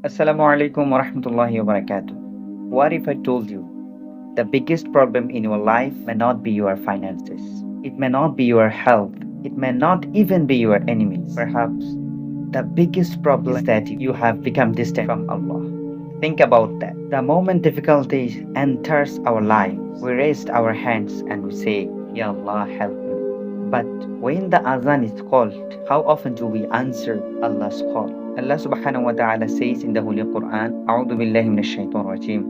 Assalamu alaikum wa rahmatullahi wa barakatuh. What if I told you the biggest problem in your life may not be your finances? It may not be your health. It may not even be your enemies. Perhaps the biggest problem is that you have become distant from Allah. Think about that. The moment difficulty enters our life, we raise our hands and we say, Ya Allah, help me. But when the azan is called, how often do we answer Allah's call? Allah subhanahu wa ta'ala says in the Holy Qur'an, أعوذ بالله من الشيطان الرجيم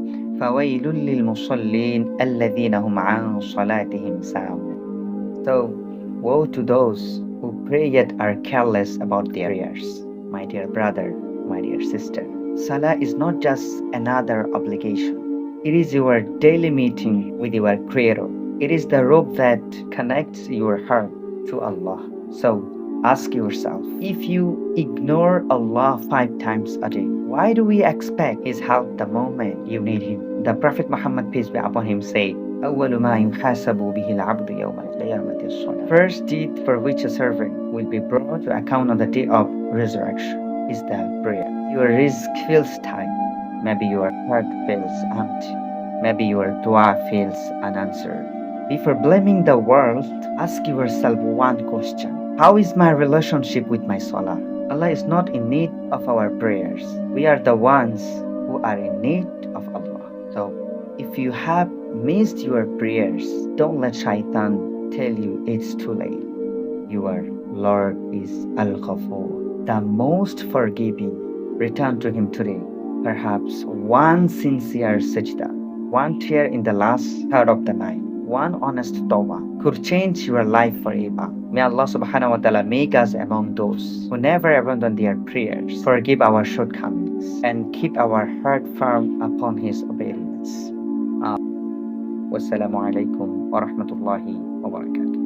فويل للمصلين الذين هم عن صلاتهم ساهون. So, woe to those who pray yet are careless about their prayers. My dear brother, my dear sister, Salah is not just another obligation. It is your daily meeting with your Creator. It is the rope that connects your heart to Allah. So, ask yourself, if you ignore Allah 5 times a day, why do we expect His help the moment you need Him? The Prophet Muhammad, peace be upon him, said, أول ما يحاسب به العبد يوم القيامة الصلاة. First deed for which a servant will be brought to account on the day of resurrection is the prayer. Your risk feels tight. Maybe your heart feels empty. Maybe your dua feels unanswered. Before blaming the world, ask yourself one question. How is my relationship with my Salah? Allah is not in need of our prayers. We are the ones who are in need of Allah. So, if you have missed your prayers, don't let shaitan tell you it's too late. Your Lord is Al-Ghafur, the most forgiving. Return to Him today. Perhaps one sincere sajda, one tear in the last third of the night, one honest tawbah could change your life forever. May Allah subhanahu wa ta'ala make us among those who never abandon their prayers, forgive our shortcomings, and keep our heart firm upon His obedience. Wassalamu alaikum wa rahmatullahi wa barakatuh.